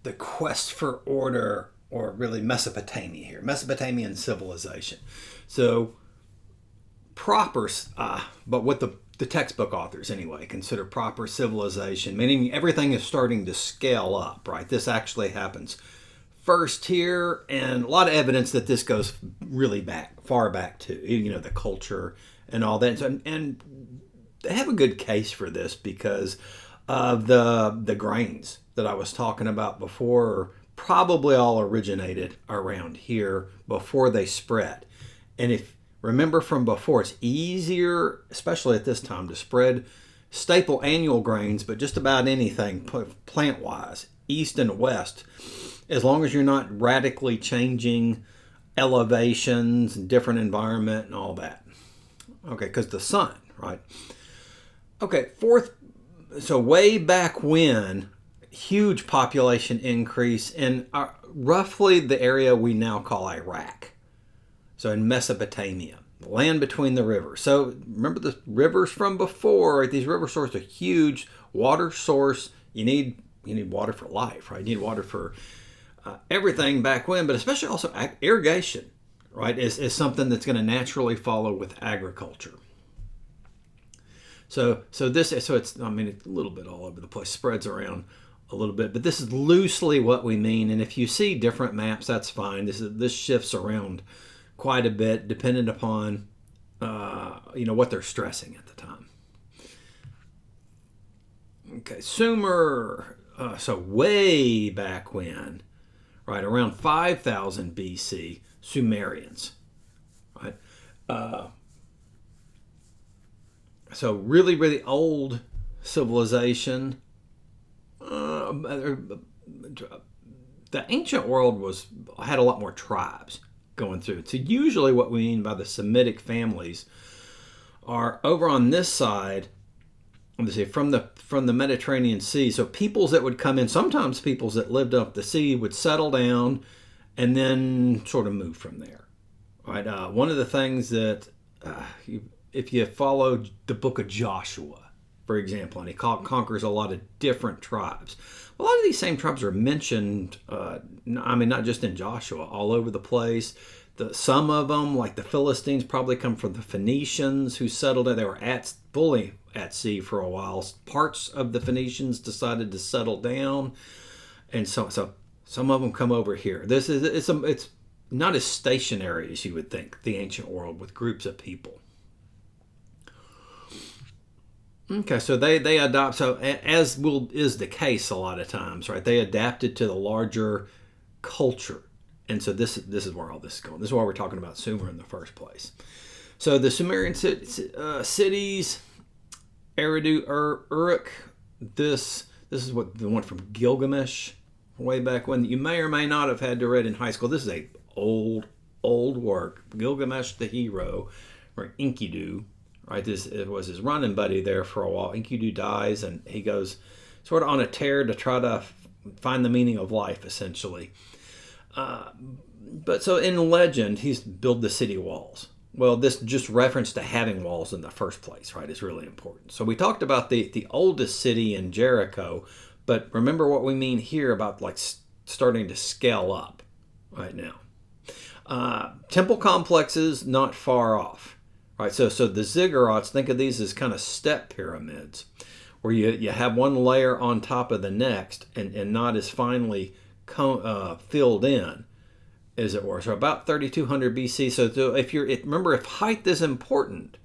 the quest for order, or really Mesopotamia here, Mesopotamian civilization. So proper, but what the textbook authors anyway consider proper civilization, meaning everything is starting to scale up, right? This actually happens first here, and a lot of evidence that this goes really far back to, the culture and all that. And they have a good case for this because of the grains that I was talking about before, probably all originated around here before they spread. And if remember from before, it's easier, especially at this time, to spread staple annual grains, but just about anything plant-wise, east and west, as long as you're not radically changing elevations and different environment and all that. Okay, because the sun, right? Okay, so way back when, huge population increase in roughly the area we now call Iraq. So in Mesopotamia, the land between the rivers. So remember the rivers from before, right? These river sources are huge water source. You need water for life, right? You need water for everything back when, but especially also irrigation, right? Is something that's going to naturally follow with agriculture. So it's it's a little bit all over the place, spreads around a little bit, but this is loosely what we mean. And if you see different maps, that's fine. This shifts around quite a bit dependent upon what they're stressing at the time. Okay, Sumer, so way back when, right, around 5000 BC, Sumerians, right? So really, really old civilization. The ancient world had a lot more tribes going through. So usually what we mean by the Semitic families are over on this side, let's see, from the Mediterranean Sea. So peoples that would come in, sometimes peoples that lived up the sea would settle down and then sort of move from there. Right. One of the things that if you follow the book of Joshua, for example, and he conquers a lot of different tribes. A lot of these same tribes are mentioned, not just in Joshua, all over the place. Some of them, like the Philistines, probably come from the Phoenicians who settled there. They were fully at sea for a while. Parts of the Phoenicians decided to settle down, and so some of them come over here. It's not as stationary as you would think, the ancient world, with groups of people. Okay, so they adopt, so as is the case a lot of times, right? They adapted to the larger culture. And so this is where all this is going. This is why we're talking about Sumer in the first place. So the Sumerian cities, Eridu, Uruk, this is what the one from Gilgamesh, way back when, you may or may not have had to read in high school. This is a old work. Gilgamesh the hero, or Enkidu. Right, it was his running buddy there for a while. Enkidu dies, and he goes sort of on a tear to try to find the meaning of life, essentially. But so in legend, he's built the city walls. Well, this just reference to having walls in the first place, right, is really important. So we talked about the oldest city in Jericho, but remember what we mean here about like starting to scale up right now. Temple complexes not far off. Right, so the ziggurats, think of these as kind of step pyramids, where you have one layer on top of the next and not as finely filled in, as it were. So about 3200 BC. So remember, if height is important,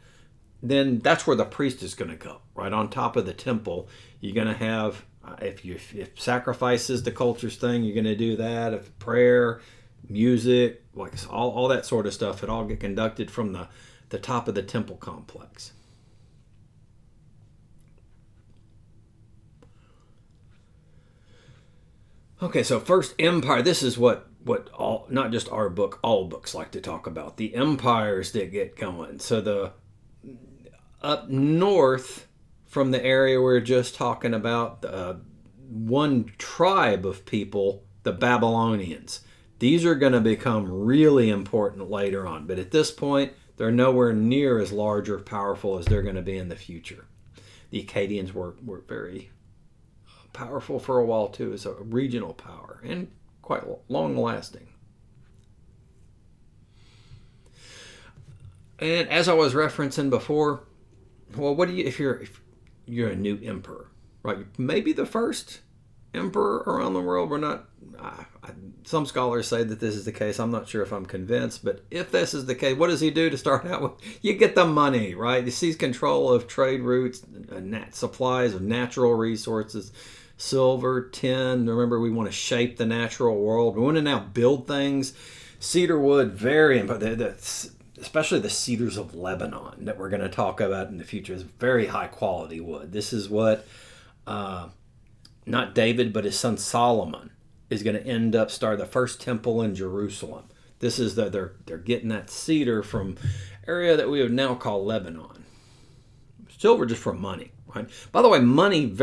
then that's where the priest is going to go. Right on top of the temple, you're going to have if sacrifice is the culture's thing, you're going to do that. If prayer, music, like all that sort of stuff, it all get conducted from the top of the temple complex. Okay, so first empire. This is what all, not just our book, all books like to talk about, the empires that get going. So the up north from the area we're just talking about, one tribe of people, the Babylonians. These are going to become really important later on, but at this point, they're nowhere near as large or powerful as they're going to be in the future. The Akkadians were very powerful for a while too, as a regional power, and quite long lasting. And as I was referencing before, well, what do you if you're a new emperor, right? Maybe the first emperor around the world. We're not. Some scholars say that this is the case. I'm not sure if I'm convinced, but if this is the case, what does he do to start out with? You get the money, right? He sees control of trade routes, supplies of natural resources, silver, tin. Remember, we want to shape the natural world. We want to now build things. Cedar wood, very important. Especially the cedars of Lebanon that we're going to talk about in the future, is very high quality wood. This is what not David, but his son Solomon is going to end up start the first temple in Jerusalem. This is they're getting that cedar from area that we would now call Lebanon. Silver just for money, right? By the way, money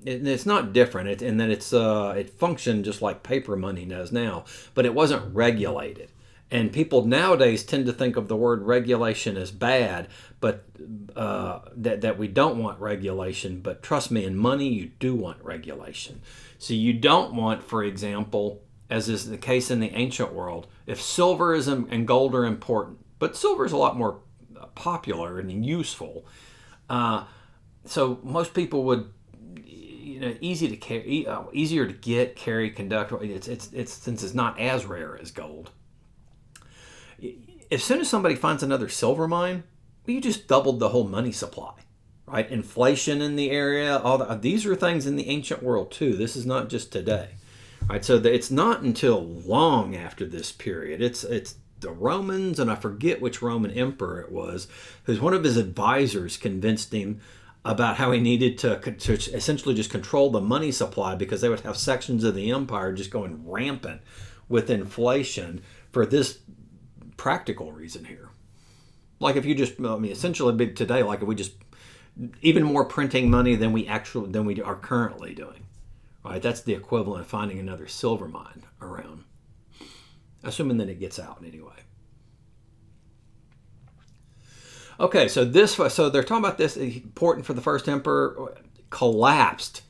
it's not different in that it functioned just like paper money does now, but it wasn't regulated. And people nowadays tend to think of the word regulation as bad, but that we don't want regulation. But trust me, in money, you do want regulation. So you don't want, for example, as is the case in the ancient world, if silver and gold are important, but silver is a lot more popular and useful. So most people would, easy to carry, easier to get, carry, conduct. It's since it's not as rare as gold. As soon as somebody finds another silver mine, you just doubled the whole money supply, right? Inflation in the area, these are things in the ancient world too. This is not just today, right? So it's not until long after this period. It's the Romans, and I forget which Roman emperor it was, who's one of his advisors convinced him about how he needed to essentially just control the money supply, because they would have sections of the empire just going rampant with inflation for this practical reason here. Like if you just, essentially today, like if we just, even more printing money than we are currently doing, right? That's the equivalent of finding another silver mine around, assuming that it gets out anyway. Okay, so they're talking about this important for the first emperor, collapsed,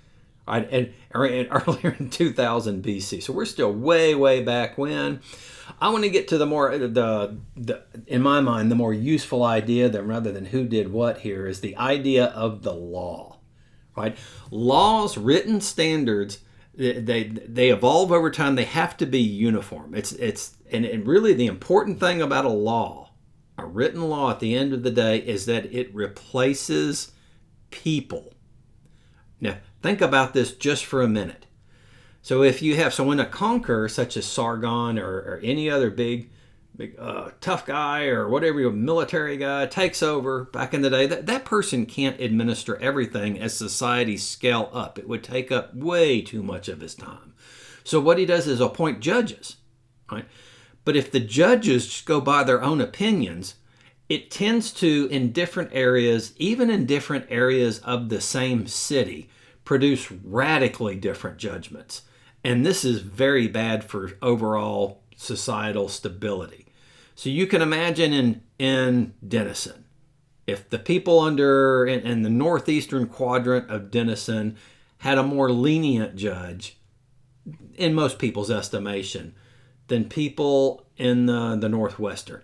right? And earlier in 2000 BC. So we're still way back when. I want to get to the more, in my mind, the more useful idea that rather than who did what here is the idea of the law, right? Laws, written standards, they evolve over time. They have to be uniform. And really the important thing about a written law at the end of the day, is that it replaces people. Now, think about this just for a minute. So when a conqueror such as Sargon or any other big tough guy or whatever military guy takes over back in the day, that person can't administer everything as societies scale up. It would take up way too much of his time. So what he does is appoint judges, right? But if the judges just go by their own opinions, it tends to, in different areas, even in different areas of the same city, produce radically different judgments. And this is very bad for overall societal stability. So you can imagine in Denison, if the people in the northeastern quadrant of Denison had a more lenient judge, in most people's estimation, than people in the northwestern,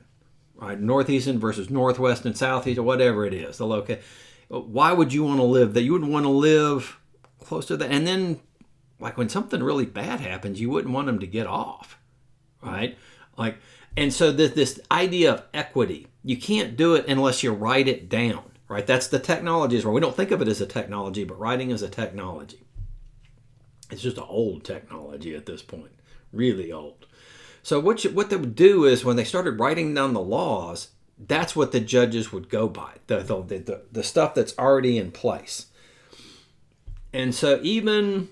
right? Northeastern versus northwest and southeast, or whatever it is, the location. Why would you want to live there? You wouldn't want to live close to that. And then, like when something really bad happens, you wouldn't want them to get off, right? And so this idea of equity, you can't do it unless you write it down, right? That's the technology. We don't think of it as a technology, but writing is a technology. It's just an old technology at this point, really old. So what they would do is when they started writing down the laws, that's what the judges would go by, the stuff that's already in place. And so even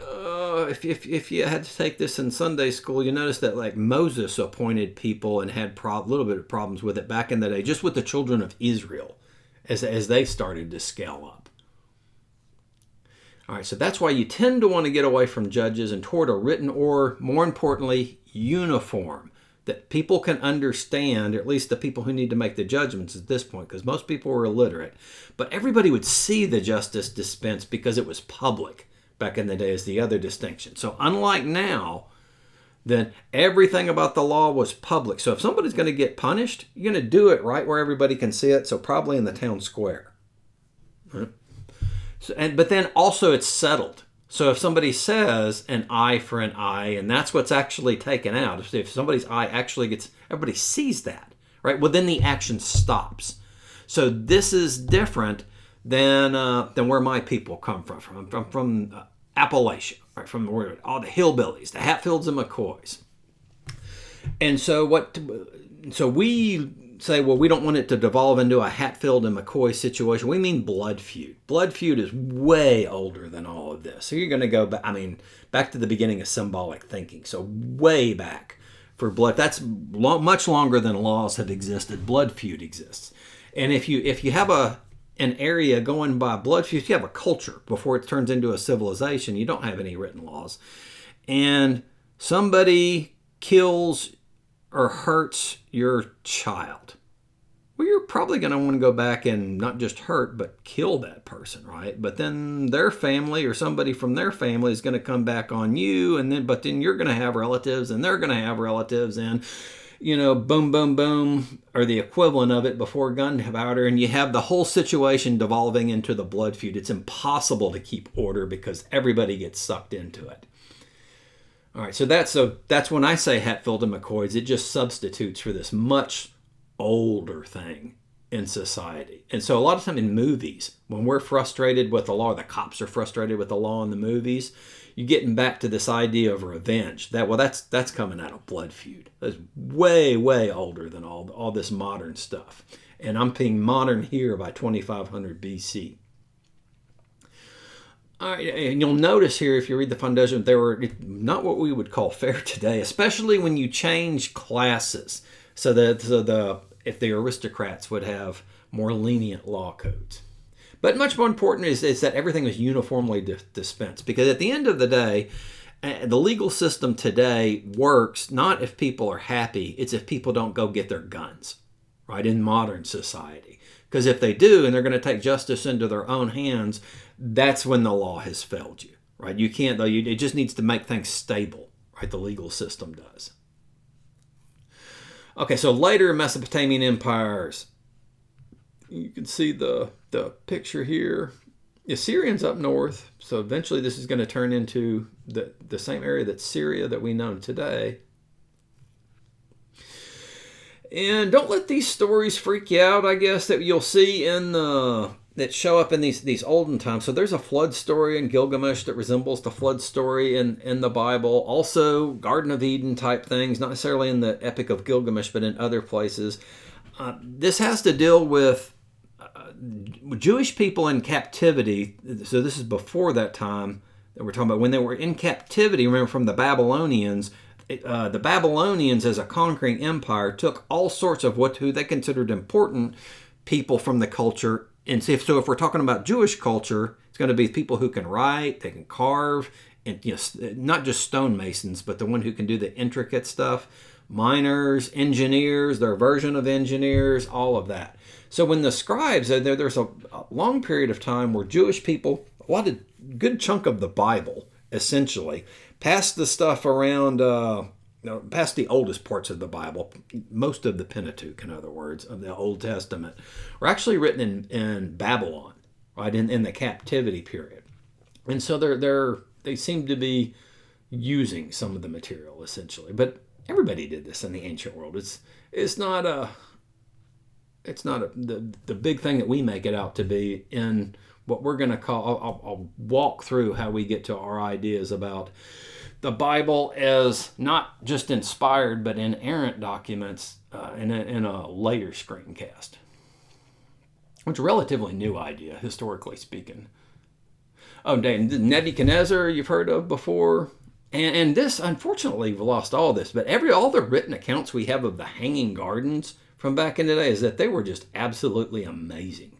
if you had to take this in Sunday school, you notice that like Moses appointed people and had a little bit of problems with it back in the day, just with the children of Israel as they started to scale up. All right, so that's why you tend to want to get away from judges and toward a written or, more importantly, uniform that people can understand, or at least the people who need to make the judgments at this point, because most people were illiterate, but everybody would see the justice dispensed because it was public back in the day, is the other distinction. So unlike now, then everything about the law was public. So if somebody's going to get punished, you're going to do it right where everybody can see it, so probably in the town square. Right? But then also it's settled. So if somebody says an eye for an eye, and that's what's actually taken out, if somebody's eye actually gets, everybody sees that, right? Well, then the action stops. So this is different than where my people come from. I'm from Appalachia, right? From where all the hillbillies, the Hatfields and McCoys. And so we say, well, we don't want it to devolve into a Hatfield and McCoy situation. We mean blood feud. Blood feud is way older than all of this. So you're going to go back, back to the beginning of symbolic thinking. So way back for blood. That's much longer than laws have existed. Blood feud exists. And if you have an area going by blood feud, if you have a culture before it turns into a civilization, you don't have any written laws. And somebody kills or hurts your child, well, you're probably going to want to go back and not just hurt, but kill that person, right? But then their family or somebody from their family is going to come back on you, but then you're going to have relatives, and they're going to have relatives, and boom, boom, boom, or the equivalent of it before gunpowder, and you have the whole situation devolving into the blood feud. It's impossible to keep order because everybody gets sucked into it. All right, so that's when I say Hatfield and McCoys, it just substitutes for this much older thing in society. And so a lot of time in movies, when we're frustrated with the law, or the cops are frustrated with the law in the movies, you're getting back to this idea of revenge. That's coming out of blood feud. That's way, way older than all this modern stuff. And I'm being modern here by 2500 BC. All right, and you'll notice here, if you read the foundation, they were not what we would call fair today, especially when you change classes. So if the aristocrats would have more lenient law codes. But much more important is that everything was uniformly dispensed. Because at the end of the day, the legal system today works not if people are happy, it's if people don't go get their guns, right, in modern society. Because if they do, and they're going to take justice into their own hands, that's when the law has failed you, right? You can't, though. It just needs to make things stable, right? The legal system does. Okay, so later Mesopotamian empires. You can see the picture here. The Assyrians up north, so eventually this is going to turn into the same area that Syria that we know today. And don't let these stories freak you out, I guess, that you'll see that show up in these olden times. So there's a flood story in Gilgamesh that resembles the flood story in the Bible. Also, Garden of Eden type things, not necessarily in the Epic of Gilgamesh, but in other places. This has to deal with Jewish people in captivity. So this is before that time that we're talking about. When they were in captivity, remember, from the Babylonians, the Babylonians as a conquering empire took all sorts of who they considered important people from the culture. And so if we're talking about Jewish culture, it's going to be people who can write, they can carve, and not just stonemasons, but the one who can do the intricate stuff, miners, engineers, their version of engineers, all of that. So when the scribes, there's a long period of time where Jewish people, a good chunk of the Bible, essentially, passed the stuff around, past the oldest parts of the Bible, most of the Pentateuch, in other words, of the Old Testament, were actually written in Babylon, right, in the captivity period. And so they seem to be using some of the material, essentially. But everybody did this in the ancient world. It's not the big thing that we make it out to be in what we're going to call, I'll walk through how we get to our ideas about the Bible as not just inspired, but inerrant documents in a later screencast. Which is a relatively new idea, historically speaking. Oh, Nebuchadnezzar, you've heard of before. And this, unfortunately, we've lost all this, but all the written accounts we have of the Hanging Gardens from back in the day is that they were just absolutely amazing.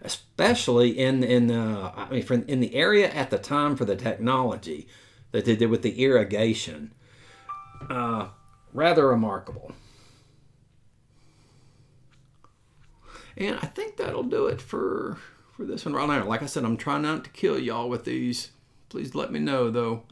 Especially in the area at the time for the technology that they did with the irrigation. Rather remarkable. And I think that'll do it for this one right now. Like I said, I'm trying not to kill y'all with these. Please let me know, though,